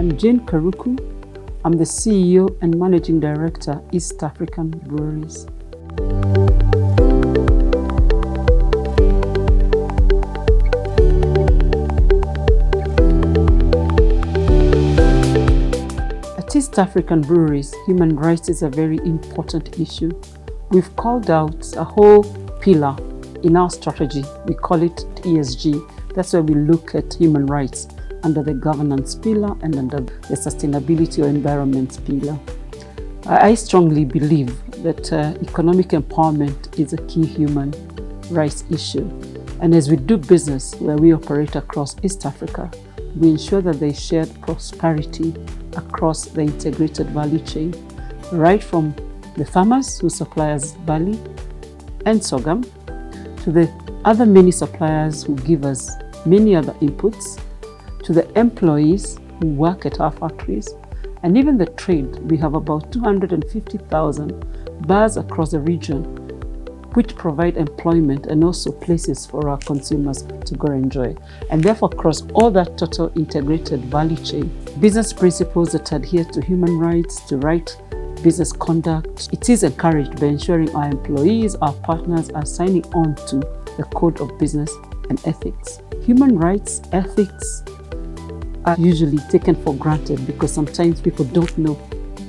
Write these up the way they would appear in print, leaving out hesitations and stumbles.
I'm Jane Karuku. I'm the CEO and Managing Director, East African Breweries. At East African Breweries, human rights is a very important issue. We've called out a whole pillar in our strategy. We call it ESG. That's where we look at human rights under the governance pillar and under the sustainability or environment pillar. I strongly believe that economic empowerment is a key human rights issue. And as we do business where we operate across East Africa, we ensure that there is shared prosperity across the integrated value chain, right from the farmers who supply us barley and sorghum, to the other many suppliers who give us many other inputs, to the employees who work at our factories, and even the trade. We have about 250,000 bars across the region which provide employment and also places for our consumers to go and enjoy. And therefore, across all that total integrated value chain, business principles that adhere to human rights, to right business conduct, it is encouraged by ensuring our employees, our partners are signing on to the code of business and ethics. Human rights, ethics are usually taken for granted because sometimes people don't know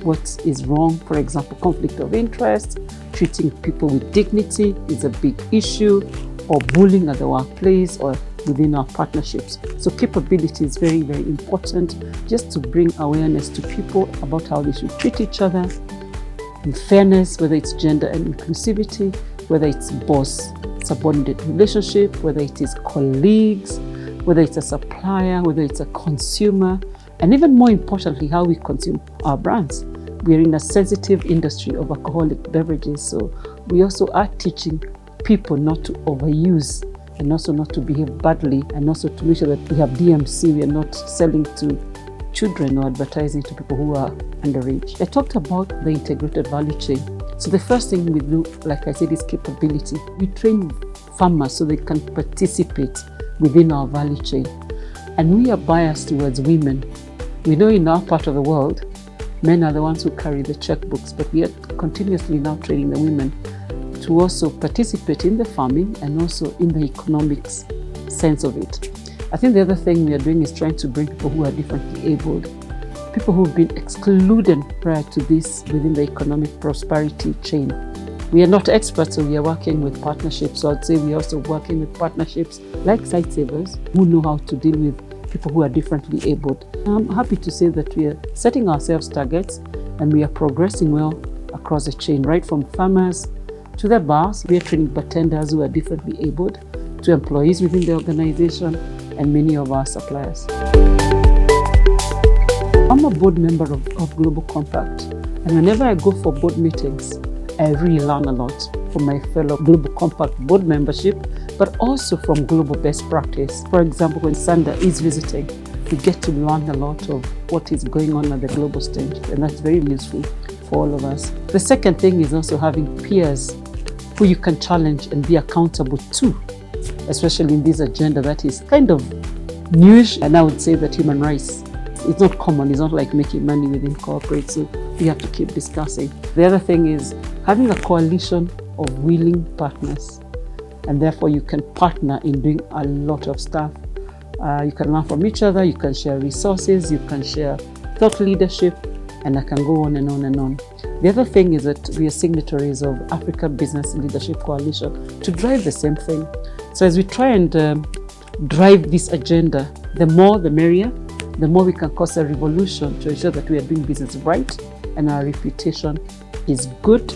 what is wrong. For example, conflict of interest, treating people with dignity is a big issue, or bullying at the workplace or within our partnerships. So capability is very, very important, just to bring awareness to people about how they should treat each other in fairness, whether it's gender and inclusivity, whether it's boss-subordinate relationship, whether it is colleagues, whether it's a supplier, whether it's a consumer, and even more importantly, how we consume our brands. We're in a sensitive industry of alcoholic beverages, so we also are teaching people not to overuse and also not to behave badly, and also to make sure that we have DMC, we are not selling to children or advertising to people who are underage. I talked about the integrated value chain. So the first thing we do, like I said, is capability. We train farmers so they can participate within our value chain. And we are biased towards women. We know in our part of the world, men are the ones who carry the checkbooks, but we are continuously now training the women to also participate in the farming and also in the economics sense of it. I think the other thing we are doing is trying to bring people who are differently abled, people who've been excluded prior to this within the economic prosperity chain. We are not experts, so we are working with partnerships. So I'd say we are also working with partnerships like Sightsavers, who know how to deal with people who are differently abled. I'm happy to say that we are setting ourselves targets and we are progressing well across the chain, right from farmers to the bars. We are training bartenders who are differently abled, to employees within the organization, and many of our suppliers. I'm a board member of Global Compact, and whenever I go for board meetings, I really learn a lot from my fellow Global Compact board membership, but also from global best practice. For example, when Sanda is visiting, we get to learn a lot of what is going on at the global stage, and that's very useful for all of us. The second thing is also having peers who you can challenge and be accountable to, especially in this agenda that is kind of newish. And I would say that human rights, it's not common, it's not like making money within corporate, so we have to keep discussing. The other thing is having a coalition of willing partners, and therefore you can partner in doing a lot of stuff. You can learn from each other, you can share resources, you can share thought leadership, and I can go on and on and on. The other thing is that we are signatories of Africa Business Leadership Coalition to drive the same thing. So as we try and drive this agenda, the more the merrier, the more we can cause a revolution to ensure that we are doing business right and our reputation is good,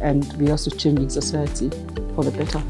and we're also changing society for the better.